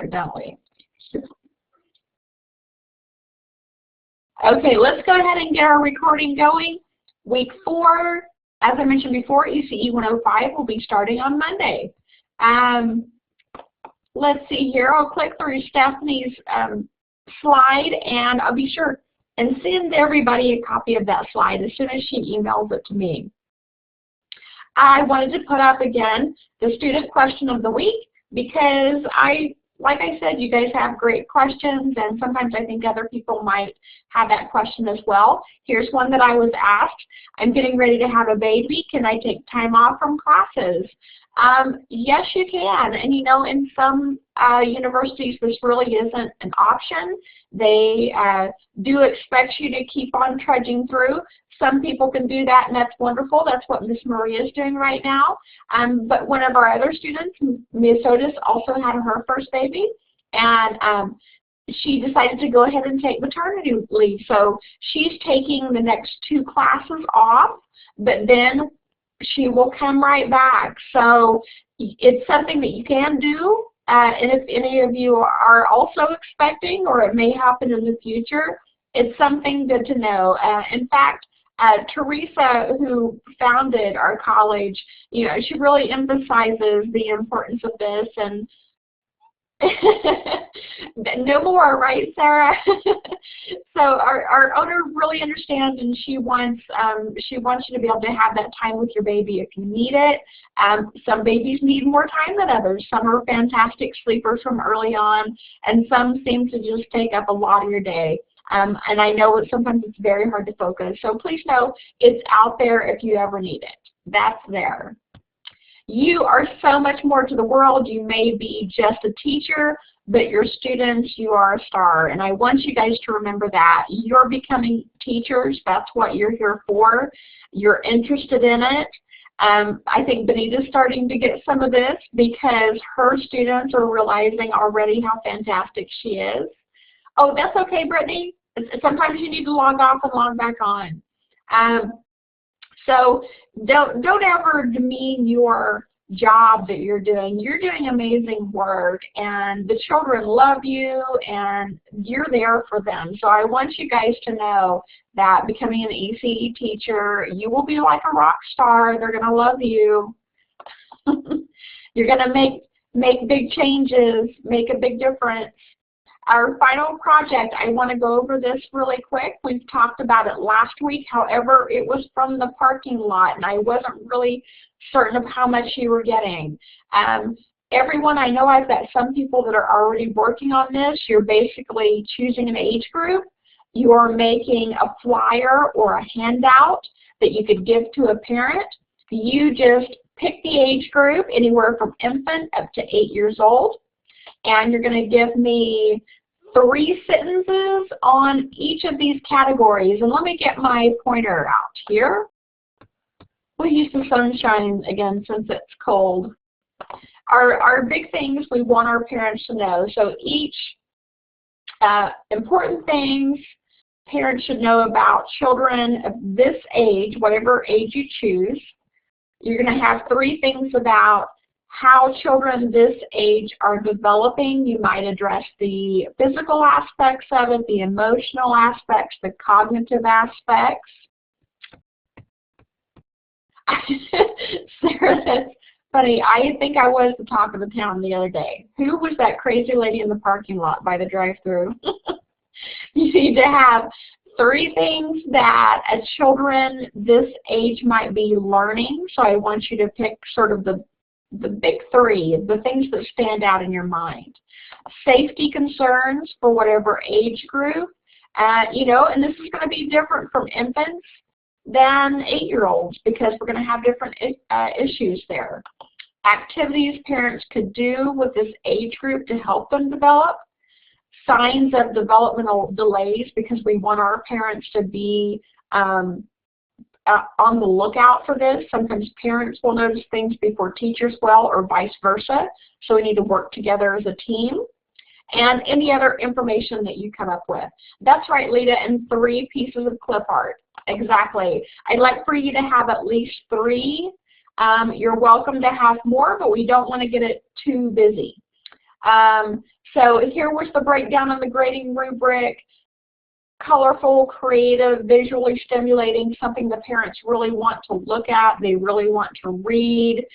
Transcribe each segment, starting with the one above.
don't we? Okay, let's go ahead and get our recording going. Week 4, as I mentioned before, ECE 105 will be starting on Monday. Let's see here. I'll click through Stephanie's slide, and I'll be sure and send everybody a copy of that slide as soon as she emails it to me. I wanted to put up again the student question of the week because like I said, you guys have great questions, and sometimes I think other people might have that question as well. Here's one that I was asked. I'm getting ready to have a baby. Can I take time off from classes? Yes, you can. And you know, in some universities, this really isn't an option. They do expect you to keep on trudging through. Some people can do that, and that's wonderful. That's what Miss Maria is doing right now. But one of our other students, Ms. Otis, also had her first baby, and she decided to go ahead and take maternity leave. So she's taking the next 2 classes off, but then she will come right back. So it's something that you can do, and if any of you are also expecting, or it may happen in the future, it's something good to know. In fact, Teresa, who founded our college, you know, she really emphasizes the importance of this, and no more, right, Sarah? So our owner really understands, and she wants you to be able to have that time with your baby if you need it. Some babies need more time than others. Some are fantastic sleepers from early on, and some seem to just take up a lot of your day. And I know that sometimes it's very hard to focus. So please know it's out there if you ever need it. That's there. You are so much more to the world. You may be just a teacher, but your students, you are a star. And I want you guys to remember that. You're becoming teachers. That's what you're here for. You're interested in it. I think Benita's starting to get some of this because her students are realizing already how fantastic she is. Oh, that's okay, Brittany. Sometimes you need to log off and log back on. So don't ever demean your job that you're doing. You're doing amazing work, and the children love you, and you're there for them. So I want you guys to know that becoming an ECE teacher, you will be like a rock star. They're going to love you. You're going to make big changes, make a big difference. Our final project, I want to go over this really quick. We've talked about it last week. However, it was from the parking lot, and I wasn't really certain of how much you were getting. Everyone, I know I've got some people that are already working on this. You're basically choosing an age group. You are making a flyer or a handout that you could give to a parent. You just pick the age group, anywhere from infant up to 8 years old, and you're going to give me 3 sentences on each of these categories. And let me get my pointer out here. We'll use the sunshine again since it's cold. Our big things we want our parents to know. So each important things parents should know about children of this age, whatever age you choose. You're going to have 3 things about how children this age are developing. You might address the physical aspects of it, the emotional aspects, the cognitive aspects. Sarah, that's funny. I think I was the talk of the town the other day. Who was that crazy lady in the parking lot by the drive-thru? You need to have 3 things that as children this age might be learning. So I want you to pick sort of the big 3, the things that stand out in your mind. Safety concerns for whatever age group, you know, and this is going to be different from infants than 8-year-olds because we're going to have different issues there. Activities parents could do with this age group to help them develop. Signs of developmental delays because we want our parents to be on the lookout for this. Sometimes parents will notice things before teachers will, or vice versa. So we need to work together as a team. And any other information that you come up with. That's right, Lita, and 3 pieces of clip art. Exactly. I'd like for you to have at least 3. You're welcome to have more, but we don't want to get it too busy. So here was the breakdown of the grading rubric. Colorful, creative, visually stimulating, something the parents really want to look at, they really want to read.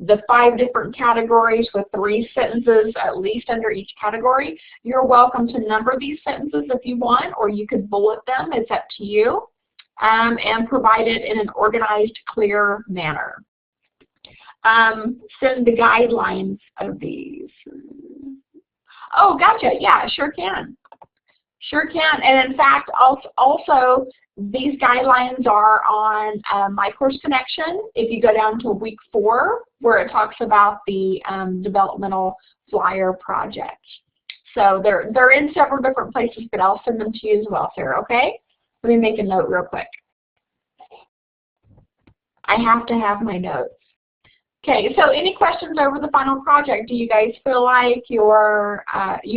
The 5 different categories with 3 sentences at least under each category. You're welcome to number these sentences if you want, or you could bullet them, it's up to you, and provide it in an organized, clear manner. Send the guidelines of these. Oh, gotcha, yeah, sure can. Sure can, and in fact, also these guidelines are on My Course Connection. If you go down to week 4, where it talks about the developmental flyer project. So they're in several different places, but I'll send them to you as well, Sarah, okay? Let me make a note real quick. I have to have my notes. Okay, so any questions over the final project? Do you guys feel like you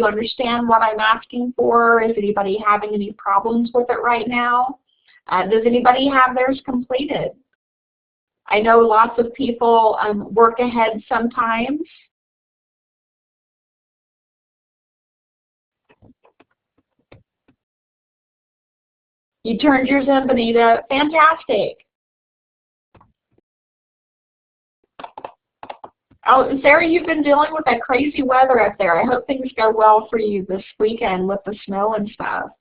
understand what I'm asking for? Is anybody having any problems with it right now? Does anybody have theirs completed? I know lots of people work ahead sometimes. You turned yours in, Benita. Fantastic. Oh, Sarah, you've been dealing with that crazy weather up there. I hope things go well for you this weekend with the snow and stuff.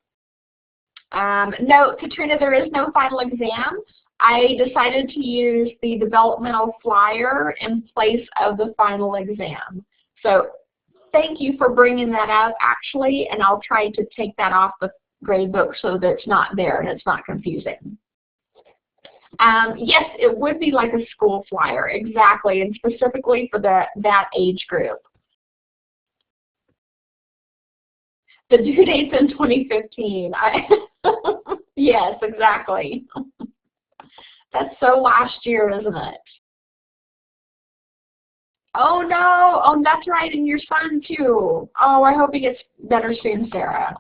No, Katrina, there is no final exam. I decided to use the developmental flyer in place of the final exam. So thank you for bringing that up, actually, and I'll try to take that off the grade book so that it's not there and it's not confusing. Yes, it would be like a school flyer, exactly, and specifically for that age group. The due date's in 2015. Yes, exactly. That's so last year, isn't it? Oh no, oh that's right, and your son too. Oh, I hope he gets better soon, Sarah.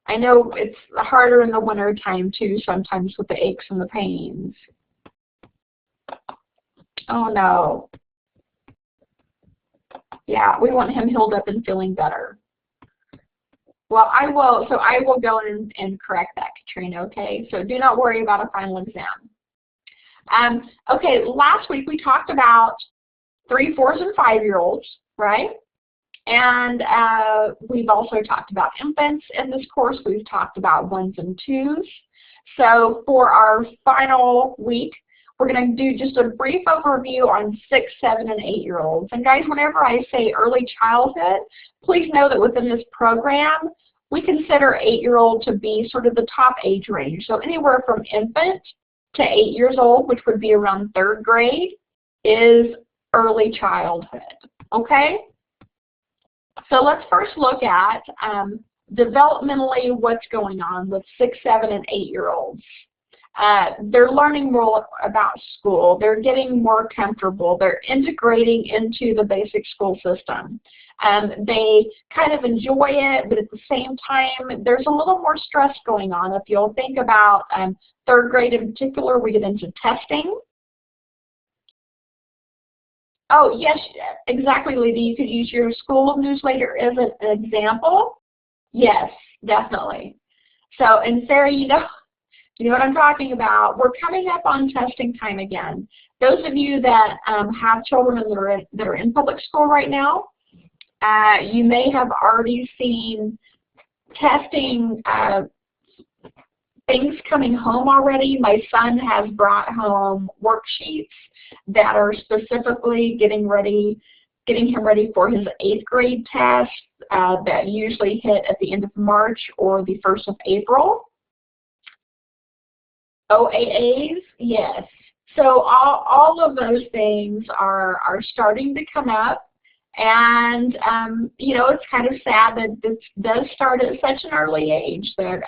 I know it's harder in the winter time too, sometimes with the aches and the pains. Oh no. Yeah, we want him healed up and feeling better. Well, I will go in and correct that, Katrina, okay? So do not worry about a final exam. Okay, last week we talked about 3-, 4-, and 5-year-olds, right? And we've also talked about infants in this course. We've talked about 1s and 2s. So for our final week, we're going to do just a brief overview on 6-, 7-, and 8-year-olds. And guys, whenever I say early childhood, please know that within this program, we consider 8-year-old to be sort of the top age range. So anywhere from infant to 8 years old, which would be around 3rd grade, is early childhood, okay? So let's first look at developmentally what's going on with 6-, 7-, and 8-year-olds. They're learning more about school. They're getting more comfortable. They're integrating into the basic school system. They kind of enjoy it, but at the same time, there's a little more stress going on. If you'll think about 3rd grade in particular, we get into testing. Oh, yes, exactly, Lady. You could use your school newsletter as an example. Yes, definitely. So, and Sarah, you know what I'm talking about. We're coming up on testing time again. Those of you that have children that are in public school right now, you may have already seen testing things coming home already. My son has brought home worksheets that are specifically getting him ready for his 8th grade test that usually hit at the end of March or the 1st of April. OAAs, yes. So all of those things are starting to come up. And, you know, it's kind of sad that this does start at such an early age, that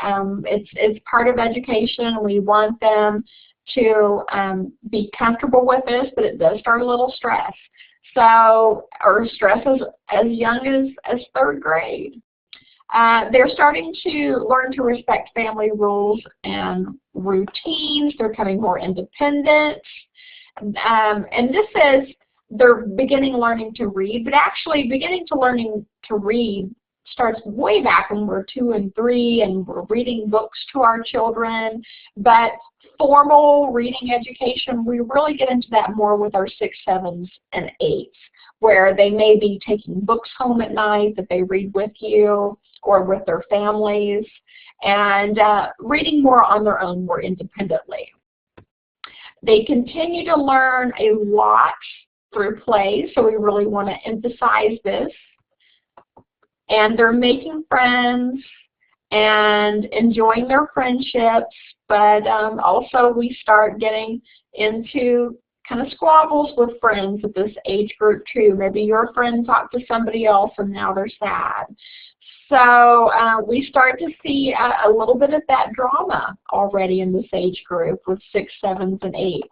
it's part of education. We want them to be comfortable with this, but it does start a little stress. So, or stress as young as 3rd grade. They're starting to learn to respect family rules and routines. They're becoming more independent. And this is they're beginning learning to read, but actually beginning to learning to read starts way back when we're 2 and 3 and we're reading books to our children. But formal reading education, we really get into that more with our 6, 7s, and 8s, where they may be taking books home at night that they read with you or with their families, and reading more on their own, more independently. They continue to learn a lot through play, so we really want to emphasize this. And they're making friends and enjoying their friendships, but also we start getting into kind of squabbles with friends at this age group too. Maybe your friend talked to somebody else and now they're sad. So we start to see a little bit of that drama already in this age group with 6, 7s, and 8s.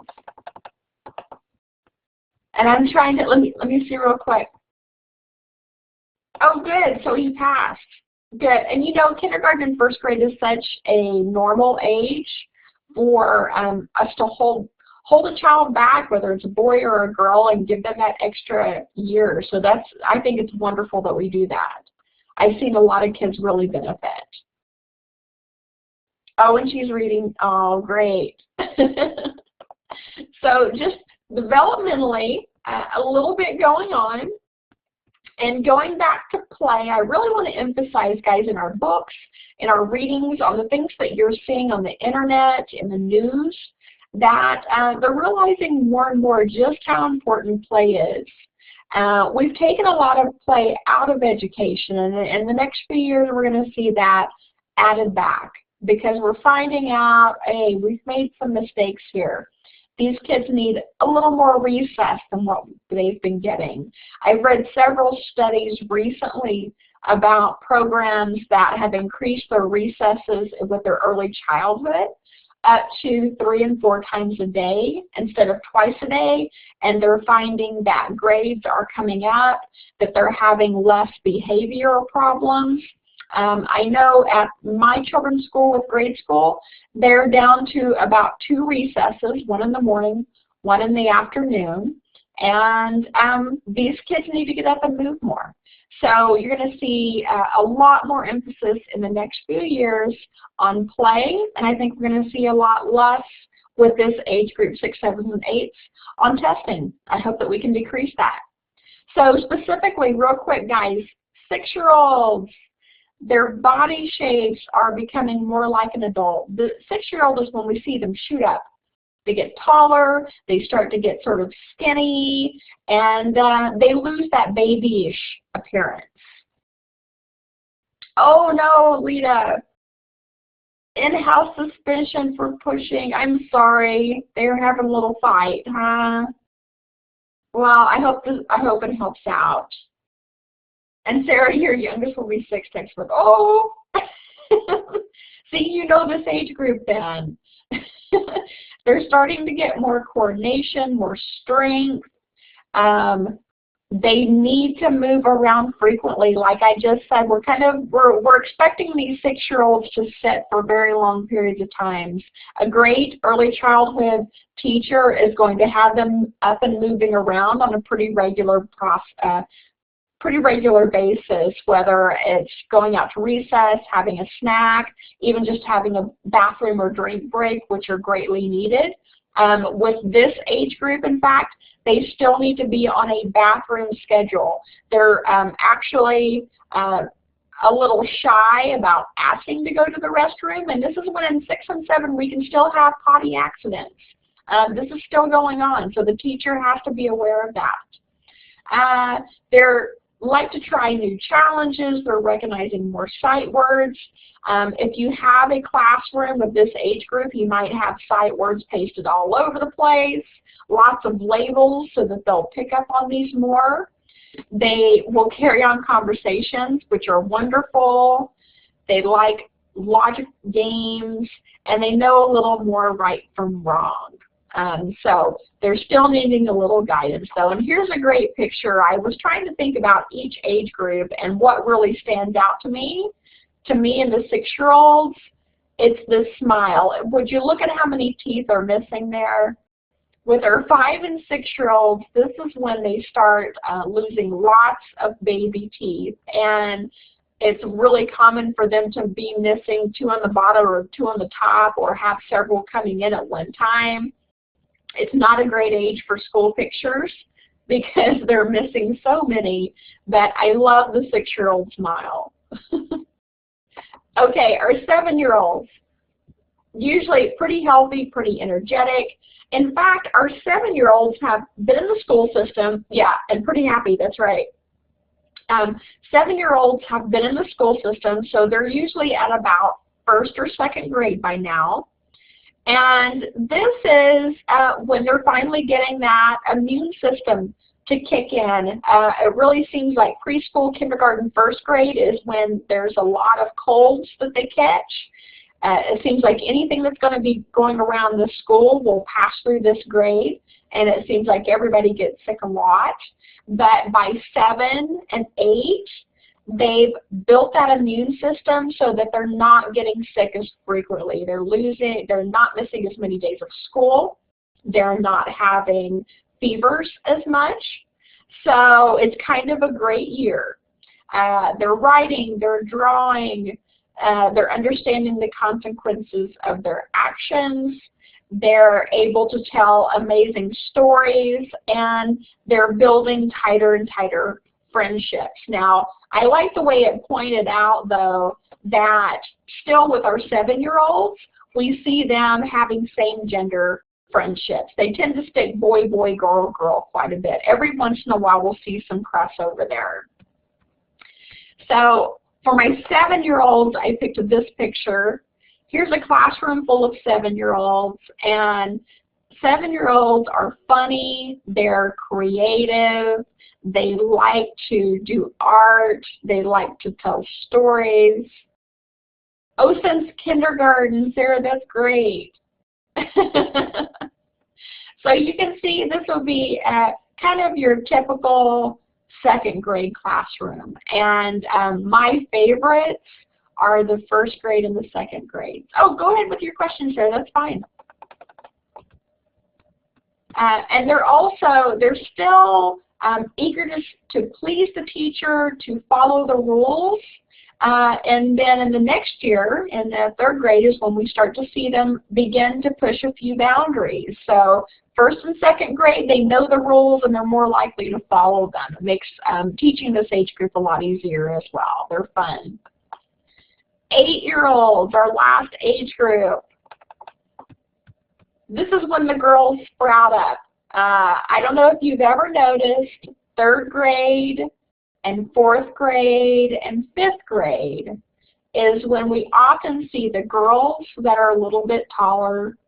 And I'm trying to, let me see real quick. Oh, good, so he passed. Good, and you know, kindergarten and first grade is such a normal age for us to hold a child back, whether it's a boy or a girl, and give them that extra year. So that's, I think it's wonderful that we do that. I've seen a lot of kids really benefit. Oh, and she's reading, oh, great. So just developmentally, a little bit going on. And going back to play, I really want to emphasize, guys, in our books, in our readings, on the things that you're seeing on the internet, in the news, that they're realizing more and more just how important play is. We've taken a lot of play out of education, and in the next few years we're going to see that added back, because we're finding out, hey, we've made some mistakes here. These kids need a little more recess than what they've been getting. I've read several studies recently about programs that have increased their recesses with their early childhood up to 3 and 4 times a day instead of twice a day, and they're finding that grades are coming up, that they're having less behavioral problems. I know at my children's school with grade school, they're down to about 2 recesses, 1 in the morning, 1 in the afternoon, and these kids need to get up and move more. So you're going to see a lot more emphasis in the next few years on play, and I think we're going to see a lot less with this age group, 6, 7, and 8s, on testing. I hope that we can decrease that. So specifically, real quick, guys, 6-year-olds, their body shapes are becoming more like an adult. The 6-year-old is when we see them shoot up. They get taller, they start to get sort of skinny, and they lose that babyish appearance. Oh no, Lita, in-house suspension for pushing. I'm sorry, they're having a little fight, huh? Well, I hope it helps out. And Sarah, your youngest will be 6 next month. Oh, see, you know this age group then. They're starting to get more coordination, more strength. They need to move around frequently. Like I just said, we're expecting these 6-year-olds to sit for very long periods of times. A great early childhood teacher is going to have them up and moving around on a pretty regular basis, whether it's going out to recess, having a snack, even just having a bathroom or drink break, which are greatly needed. With this age group, in fact, they still need to be on a bathroom schedule. They're actually a little shy about asking to go to the restroom, and this is when in 6 and 7 we can still have potty accidents. This is still going on, so the teacher has to be aware of that. They're like to try new challenges. They're recognizing more sight words. If you have a classroom of this age group, you might have sight words pasted all over the place, lots of labels so that they'll pick up on these more. They will carry on conversations, which are wonderful. They like logic games, and they know a little more right from wrong. So they're still needing a little guidance though. And here's a great picture. I was trying to think about each age group and what really stands out to me. To me and the 6-year-olds, it's this smile. Would you look at how many teeth are missing there? With our 5- and 6-year-olds, this is when they start losing lots of baby teeth, and it's really common for them to be missing 2 on the bottom or 2 on the top, or have several coming in at one time. It's not a great age for school pictures because they're missing so many, but I love the 6-year-old smile. Okay, our 7-year-olds, usually pretty healthy, pretty energetic. In fact, our 7-year-olds have been in the school system, yeah, and pretty happy, that's right. 7-year-olds have been in the school system, so they're usually at about 1st or 2nd grade by now. And this is when they're finally getting that immune system to kick in. It really seems like preschool, kindergarten, 1st grade is when there's a lot of colds that they catch. It seems like anything that's going to be going around the school will pass through this grade, and it seems like everybody gets sick a lot. But by 7 and 8, they've built that immune system so that they're not getting sick as frequently. They're not missing as many days of school. They're not having fevers as much. So it's kind of a great year. They're writing, they're drawing, they're understanding the consequences of their actions. They're able to tell amazing stories, and they're building tighter and tighter friendships. Now, I like the way it pointed out, though, that still with our 7-year-olds, we see them having same-gender friendships. They tend to stick boy, boy, girl, girl quite a bit. Every once in a while, we'll see some crossover there. So for my 7-year-olds, I picked this picture. Here's a classroom full of 7-year-olds, and 7-year-olds are funny, they're creative, they like to do art, they like to tell stories. Oh, since kindergarten, Sarah, that's great. So you can see this will be kind of your typical 2nd grade classroom. And my favorites are the 1st grade and the 2nd grade. Oh, go ahead with your question, Sarah, that's fine. And they're still eager to please the teacher, to follow the rules. And then in the next year, in the 3rd grade, is when we start to see them begin to push a few boundaries. So 1st and 2nd grade, they know the rules and they're more likely to follow them. It makes teaching this age group a lot easier as well. They're fun. 8-year-olds, our last age group. This is when the girls sprout up. I don't know if you've ever noticed, 3rd grade and 4th grade and 5th grade is when we often see the girls that are a little bit taller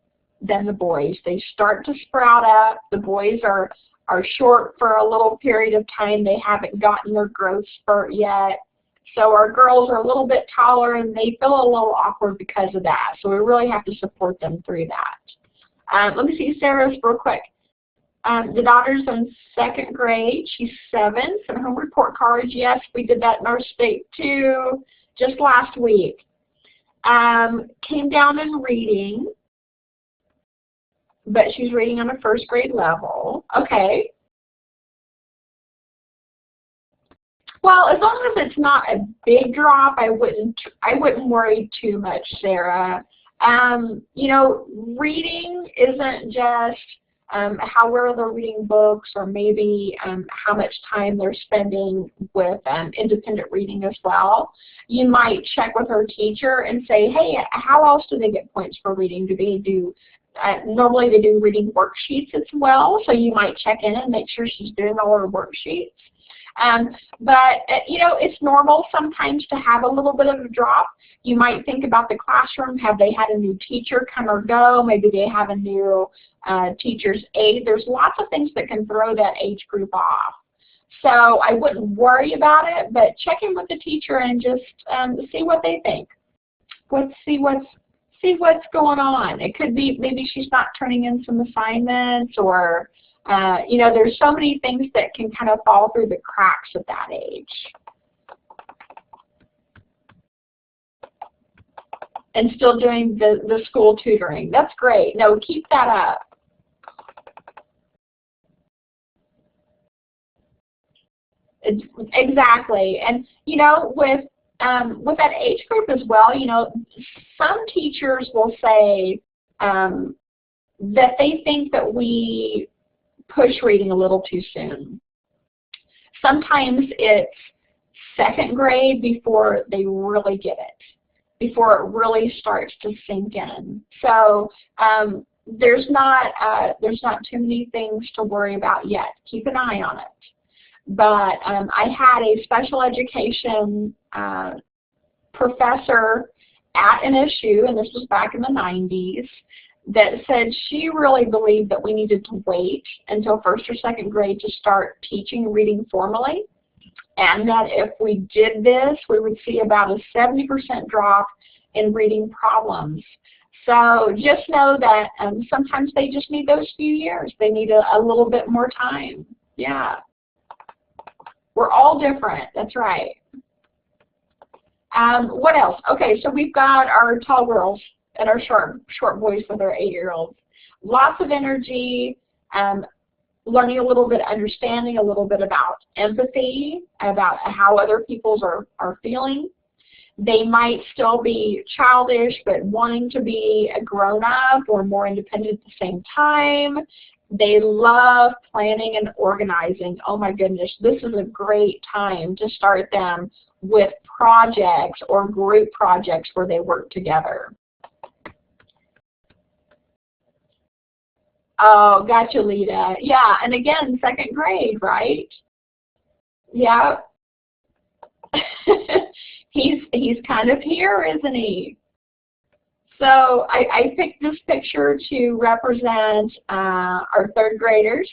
than the boys. They start to sprout up. The boys are short for a little period of time. They haven't gotten their growth spurt yet. So our girls are a little bit taller, and they feel a little awkward because of that. So we really have to support them through that. Let me see Sarah's real quick. The daughter's in 2nd grade. She's 7. Some home report cards. Yes, we did that in our state too, just last week. Came down in reading, but she's reading on a 1st grade level. Okay. Well, as long as it's not a big drop, I wouldn't worry too much, Sarah. You know, reading isn't just how well they're reading books, or maybe how much time they're spending with independent reading as well. You might check with her teacher and say, hey, how else do they get points for reading? Do they do, normally they do reading worksheets as well, so you might check in and make sure she's doing all her worksheets. But you know, it's normal sometimes to have a little bit of a drop. You might think about the classroom. Have they had a new teacher come or go? Maybe they have a new teacher's aide. There's lots of things that can throw that age group off. So I wouldn't worry about it, but check in with the teacher and just see what they think. See what's going on. It could be maybe she's not turning in some assignments, or you know, there's so many things that can kind of fall through the cracks at that age. And still doing the school tutoring. That's great. No, keep that up. Exactly. And, you know, with that age group as well, you know, some teachers will say that they think that we push reading a little too soon. Sometimes it's second grade before they really get it, before it really starts to sink in. So there's not too many things to worry about yet. Keep an eye on it. But I had a special education professor at NSU, and this was back in the 90s, that said she really believed that we needed to wait until first or second grade to start teaching reading formally, and that if we did this, we would see about a 70% drop in reading problems. So just know that sometimes they just need those few years. They need a little bit more time. Yeah. We're all different. That's right. What else? Okay, so we've got our tall girls and our short boys with our 8-year-olds. Lots of energy, learning a little bit, understanding a little bit about empathy, about how other people are feeling. They might still be childish, but wanting to be a grown-up or more independent at the same time. They love planning and organizing. Oh my goodness, this is a great time to start them with projects or group projects where they work together. Oh, gotcha, Lita. Yeah, and again, second grade, right? Yeah. He's kind of here, isn't he? So I picked this picture to represent our third graders.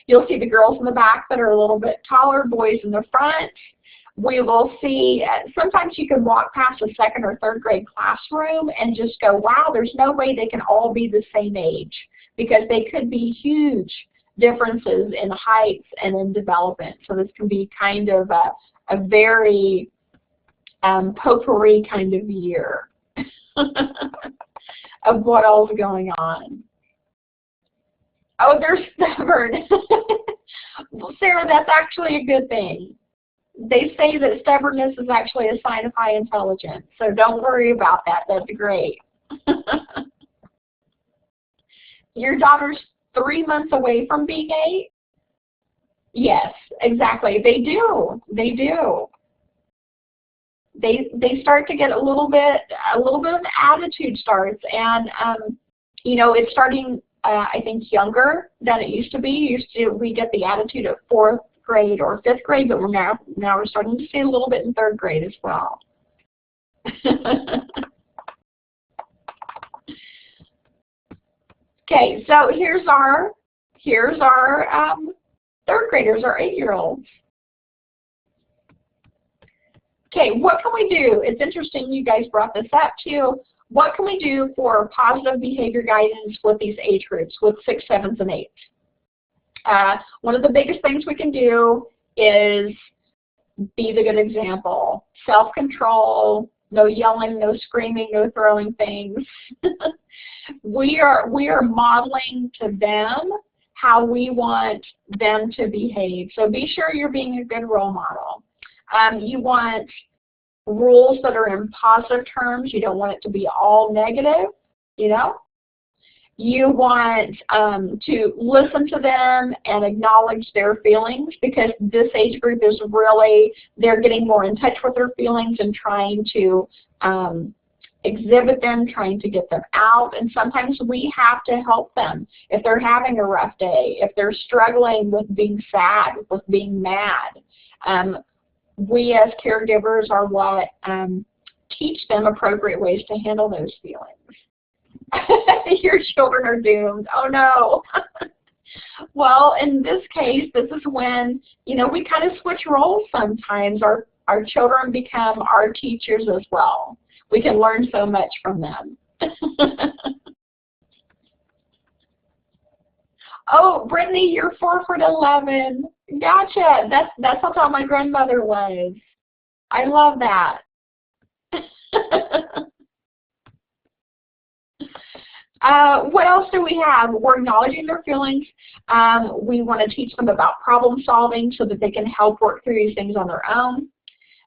You'll see the girls in the back that are a little bit taller, boys in the front. We will see, sometimes you can walk past a second or third grade classroom and just go, wow, there's no way they can all be the same age, because they could be huge differences in heights and in development. So this can be kind of a very potpourri kind of year of what all is going on. Oh, they're stubborn. Well, Sarah, that's actually a good thing. They say that stubbornness is actually a sign of high intelligence, so don't worry about that. That's great. Your daughter's 3 months away from being 8? Yes, exactly. They do. They do. They start to get a little bit of an attitude starts, and you know, it's starting I think younger than it used to be. We get the attitude of 4th grade or 5th grade, but now we're starting to see a little bit in 3rd grade as well. Okay, so here's our 3rd graders, our 8-year-olds. Okay, what can we do? It's interesting you guys brought this up too. What can we do for positive behavior guidance with these age groups, with 6, 7s, and 8s? One of the biggest things we can do is be the good example. Self-control, no yelling, no screaming, no throwing things. we are modeling to them how we want them to behave. So be sure you're being a good role model. You want rules that are in positive terms. You don't want it to be all negative, you know. You want to listen to them and acknowledge their feelings, because this age group is really, they're getting more in touch with their feelings and trying to exhibit them, trying to get them out. And sometimes we have to help them if they're having a rough day, if they're struggling with being sad, with being mad. We as caregivers are what teach them appropriate ways to handle those feelings. Your children are doomed. Oh no. Well, in this case, this is when, you know, we kind of switch roles sometimes. Our children become our teachers as well. We can learn so much from them. Oh, Brittany, you're 4'11". Gotcha. That's how tall my grandmother was. I love that. What else do we have? We're acknowledging their feelings. We want to teach them about problem solving so that they can help work through these things on their own.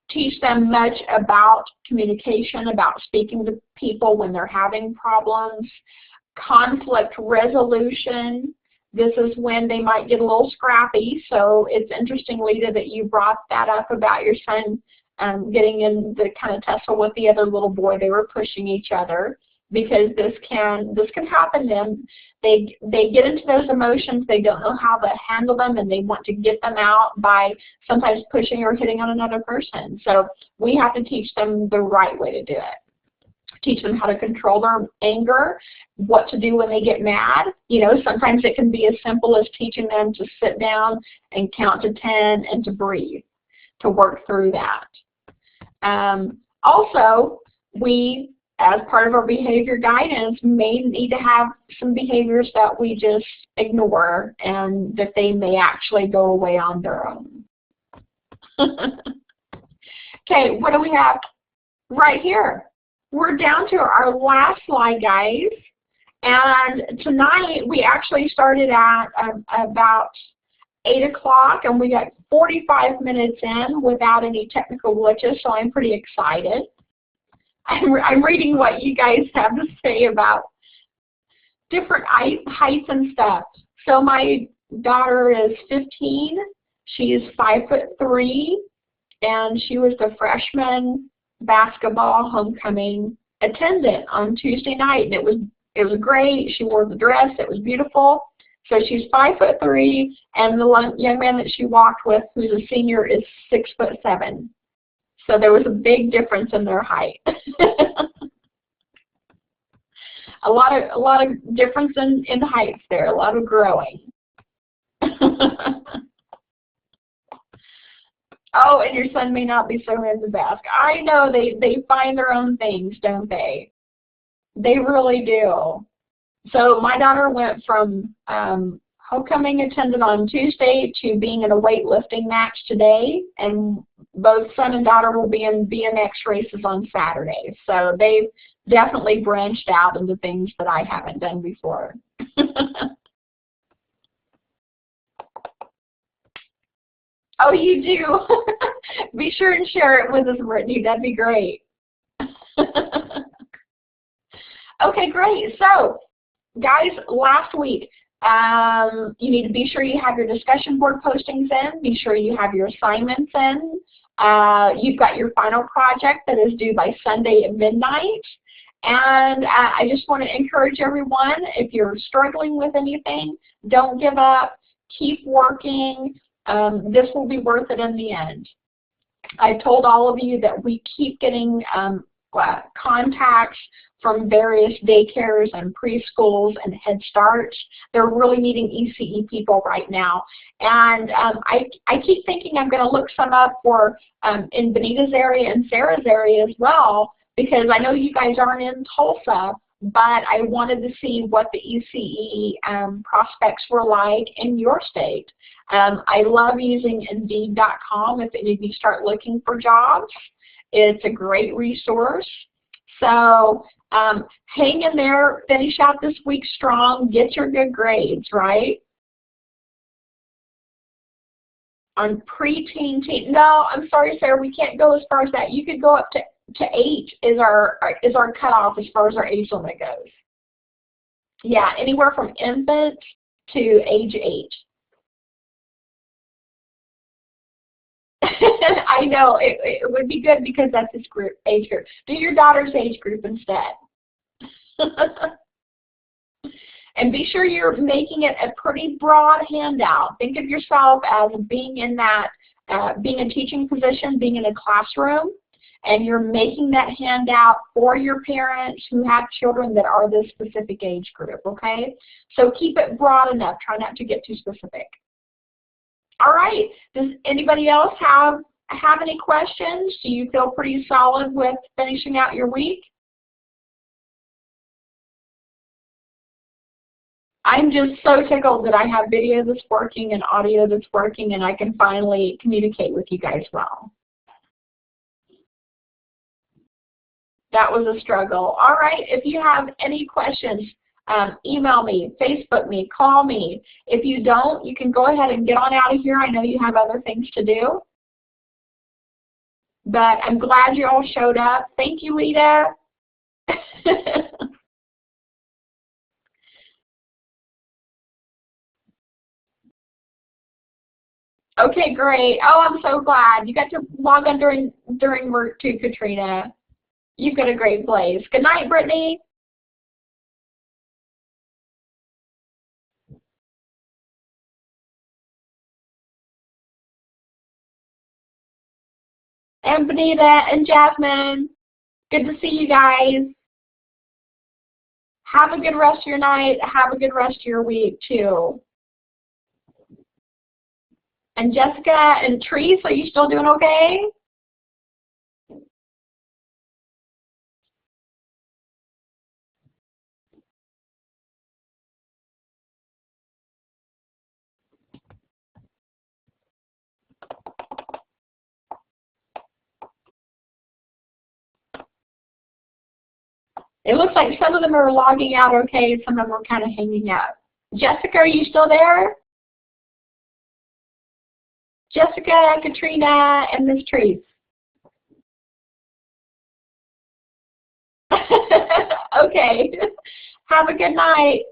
Teach them much about communication, about speaking to people when they're having problems. Conflict resolution. This is when they might get a little scrappy. So it's interesting, Lita, that you brought that up about your son getting in the kind of tussle with the other little boy. They were pushing each other, because this can happen to them. They get into those emotions, they don't know how to handle them, and they want to get them out by sometimes pushing or hitting on another person. So we have to teach them the right way to do it. Teach them how to control their anger, what to do when they get mad. You know, sometimes it can be as simple as teaching them to sit down and count to 10 and to breathe, to work through that. Also, we, as part of our behavior guidance, may need to have some behaviors that we just ignore and that they may actually go away on their own. Okay, what do we have right here? We're down to our last slide, guys. And tonight we actually started at about 8 o'clock, and we got 45 minutes in without any technical glitches, so I'm pretty excited. I'm reading what you guys have to say about different heights and stuff. So my daughter is 15. She is 5'3", and she was the freshman basketball homecoming attendant on Tuesday night. And it was great. She wore the dress. It was beautiful. So she's 5'3", and the young man that she walked with, who's a senior, is 6'7". So there was a big difference in their height. a lot of difference in heights there. A lot of growing. Oh, and your son may not be so into basketball. I know they find their own things, don't they? They really do. So my daughter went from homecoming attendant on Tuesday to being in a weightlifting match today, and both son and daughter will be in BMX races on Saturday. So they've definitely branched out into things that I haven't done before. Oh, you do? Be sure and share it with us, Brittany. That'd be great. Okay, great. So, guys, last week, you need to be sure you have your discussion board postings in. Be sure you have your assignments in. You've got your final project that is due by Sunday at midnight. And I just want to encourage everyone, if you're struggling with anything, don't give up. Keep working. This will be worth it in the end. I told all of you that we keep getting contacts from various daycares and preschools and Head Starts. They're really needing ECE people right now. And I keep thinking I'm going to look some up for in Benita's area and Sarah's area as well, because I know you guys aren't in Tulsa, but I wanted to see what the ECE prospects were like in your state. I love using Indeed.com if any of you start looking for jobs. It's a great resource. So hang in there, finish out this week strong, get your good grades, right? On preteen teen, no, I'm sorry, Sarah, we can't go as far as that. You could go up to 8 is our cutoff as far as our age limit goes. Yeah, anywhere from infant to age 8. I know, it would be good because that's his age group. Do your daughter's age group instead. And be sure you're making it a pretty broad handout. Think of yourself as being in that, being a teaching position, being in a classroom, and you're making that handout for your parents who have children that are this specific age group, okay? So keep it broad enough. Try not to get too specific. All right. Does anybody else have any questions? Do you feel pretty solid with finishing out your week? I'm just so tickled that I have video that's working and audio that's working, and I can finally communicate with you guys well. That was a struggle. All right, if you have any questions, email me, Facebook me, call me. If you don't, you can go ahead and get on out of here. I know you have other things to do. But I'm glad you all showed up. Thank you, Lita. Okay, great. Oh, I'm so glad. You got to log on during work too, Katrina. You've got a great place. Good night, Brittany. And Benita and Jasmine. Good to see you guys. Have a good rest of your night. Have a good rest of your week, too. And Jessica and Treese, are you still doing okay? It looks like some of them are logging out okay, some of them are kind of hanging out. Jessica, are you still there? Jessica, Katrina, and Miss Treese. Okay. Have a good night.